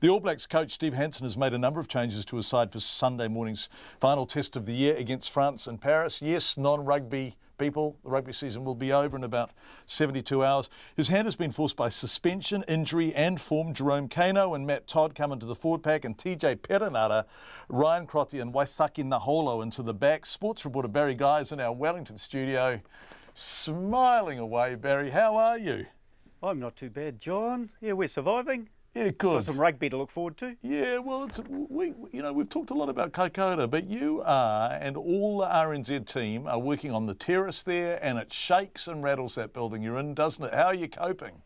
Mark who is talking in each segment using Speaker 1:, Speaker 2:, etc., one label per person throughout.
Speaker 1: The All Blacks coach Steve Hansen has made a number of changes to his side for Sunday morning's final test of the year against France in Paris. Yes, non-rugby people, the rugby season will be over in about 72 hours. His hand has been forced by suspension, injury and form. Jerome Kano and Matt Todd come into the forward pack, and TJ Perenara, Ryan Crotty and Waisaki Naholo into the back. Sports reporter Barry Guy is in our Wellington studio, smiling away. Barry, how are you?
Speaker 2: I'm not too bad, John. Yeah, we're surviving.
Speaker 1: Yeah, good.
Speaker 2: Got some rugby to look forward to.
Speaker 1: Yeah, well, we've talked a lot about Kaikoura, but you are, and all the RNZ team are working on the terrace there, and it shakes and rattles that building you're in, doesn't it? How are you coping?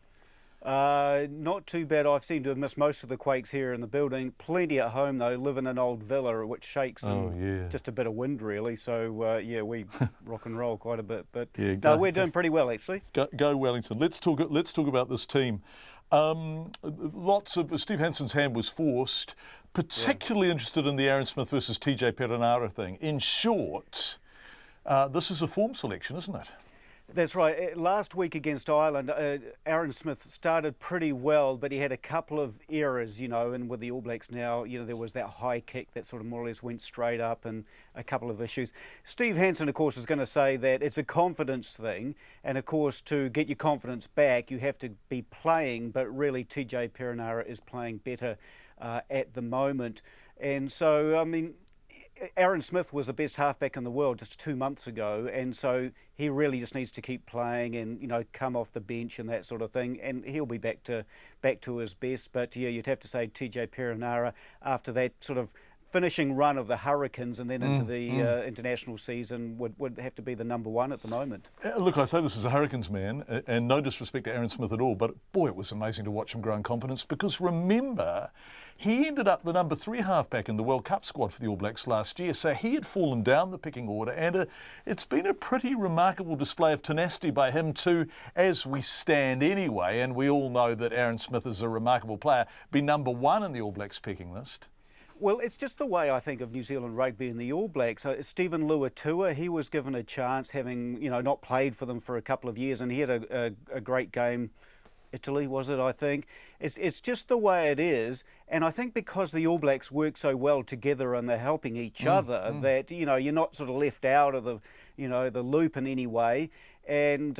Speaker 2: Not too bad. I've seemed to have missed most of the quakes here in the building. Plenty at home, though. Live in an old villa which shakes and just a bit of wind, really. So, yeah, we rock and roll quite a bit. But yeah, no, we're doing pretty well, actually.
Speaker 1: Go Wellington. Let's talk about this team. Lots of Steve Hansen's hand was forced. Particularly interested in the Aaron Smith versus TJ Perenara thing. In short, this is a form selection, isn't it?
Speaker 2: That's right. Last week against Ireland, Aaron Smith started pretty well, but he had a couple of errors, and with the All Blacks now, there was that high kick that sort of more or less went straight up and a couple of issues. Steve Hansen, of course, is going to say that it's a confidence thing, and of course, to get your confidence back, you have to be playing, but really TJ Perenara is playing better at the moment. And so, I mean, Aaron Smith was the best halfback in the world just 2 months ago, and so he really just needs to keep playing and come off the bench and that sort of thing, and he'll be back to his best. But yeah, you'd have to say TJ Perenara, after that sort of finishing run of the Hurricanes and then into the international season, would have to be the number one at the moment.
Speaker 1: Look, I say this as a Hurricanes man, and no disrespect to Aaron Smith at all, but boy, it was amazing to watch him grow in confidence, because remember, he ended up the number 3 halfback in the World Cup squad for the All Blacks last year, so he had fallen down the picking order, and it's been a pretty remarkable display of tenacity by him too, as we stand anyway, and we all know that Aaron Smith is a remarkable player, be number 1 in the All Blacks picking list.
Speaker 2: Well, it's just the way I think of New Zealand rugby and the All Blacks. Stephen Luatua, he was given a chance, having not played for them for a couple of years, and he had a great game. Italy, was it, I think. It's just the way it is, and I think because the All Blacks work so well together and they're helping each other, that you're not sort of left out of the the loop in any way, and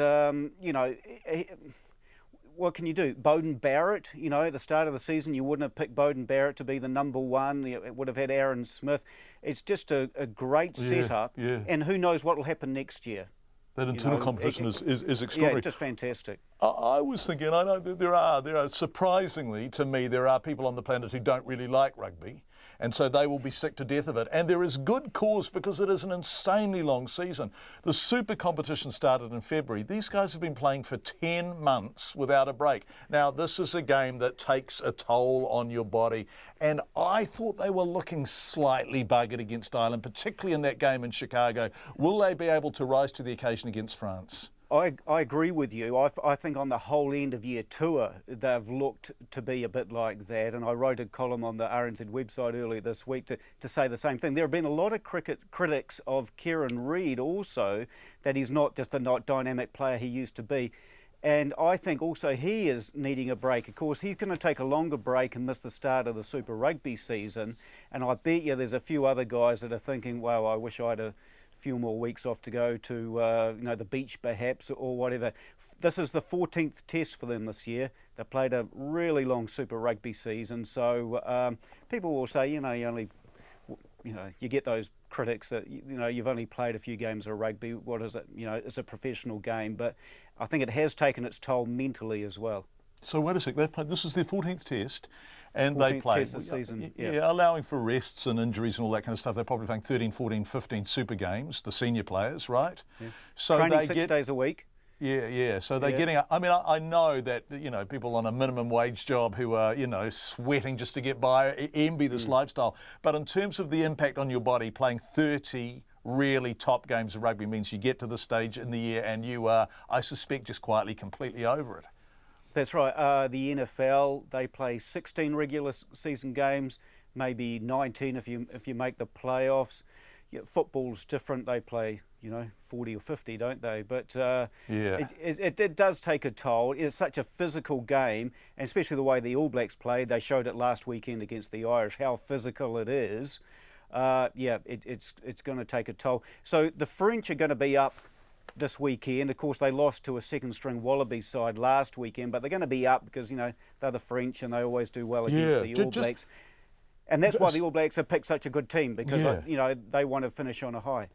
Speaker 2: what can you do? Beauden Barrett, at the start of the season, you wouldn't have picked Beauden Barrett to be the number 1. It would have had Aaron Smith. It's just a great setup, and who knows what will happen next year.
Speaker 1: That internal competition is extraordinary.
Speaker 2: Yeah, just fantastic.
Speaker 1: I was thinking, I know that there are surprisingly to me, there are people on the planet who don't really like rugby, and so they will be sick to death of it. And there is good cause, because it is an insanely long season. The super competition started in February. These guys have been playing for 10 months without a break. Now, this is a game that takes a toll on your body, and I thought they were looking slightly buggered against Ireland, particularly in that game in Chicago. Will they be able to rise to the occasion against France?
Speaker 2: I agree with you. I think on the whole end of year tour, they've looked to be a bit like that. And I wrote a column on the RNZ website earlier this week to say the same thing. There have been a lot of critics of Kieran Reid also, that he's not just the dynamic player he used to be. And I think also he is needing a break. Of course, he's going to take a longer break and miss the start of the Super Rugby season. And I bet you there's a few other guys that are thinking, wow, I wish I had a few more weeks off to go to the beach perhaps, or whatever. This is the 14th test for them this year. They played a really long Super Rugby season, so people will say, you get those critics that you've only played a few games of rugby. What is it? It's a professional game, but I think it has taken its toll mentally as well.
Speaker 1: So wait a sec. This is their 14th test. And they play
Speaker 2: this season,
Speaker 1: allowing for rests and injuries and all that kind of stuff. They're probably playing 13, 14, 15 super games, the senior players, right?
Speaker 2: Yeah.
Speaker 1: So
Speaker 2: training 6 days a week.
Speaker 1: Yeah. So they're getting. I mean, I know that people on a minimum wage job who are sweating just to get by envy this lifestyle. But in terms of the impact on your body, playing 30 really top games of rugby means you get to this stage in the year and you are, I suspect, just quietly completely over it.
Speaker 2: That's right. The NFL, they play 16 regular season games, maybe 19 if you make the playoffs. football's different. They play, 40 or 50, don't they? But
Speaker 1: Yeah.
Speaker 2: it does take a toll. It's such a physical game, and especially the way the All Blacks played. They showed it last weekend against the Irish, how physical it is. It's going to take a toll. So the French are going to be up this weekend. Of course, they lost to a second-string Wallabies side last weekend, but they're going to be up because, they're the French and they always do well against the All Blacks. And that's why the All Blacks have picked such a good team, because, they want to finish on a high.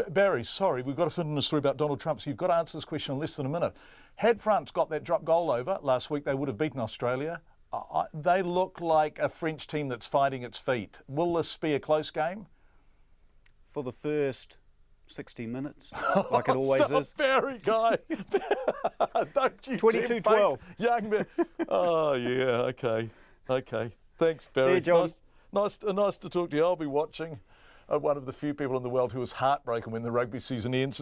Speaker 1: Barry, sorry, we've got to finish through about Donald Trump, so you've got to answer this question in less than a minute. Had France got that drop goal over last week, they would have beaten Australia. They look like a French team that's finding its feet. Will this be a close game?
Speaker 2: For the first 60 minutes, like it always
Speaker 1: Stop,
Speaker 2: is.
Speaker 1: Barry, guy. Don't you
Speaker 2: 22-12.
Speaker 1: Young man. Oh, yeah, okay. Thanks, Barry.
Speaker 2: See you, John.
Speaker 1: Nice to talk to you. I'll be watching. One of the few people in the world who was heartbroken when the rugby season ends.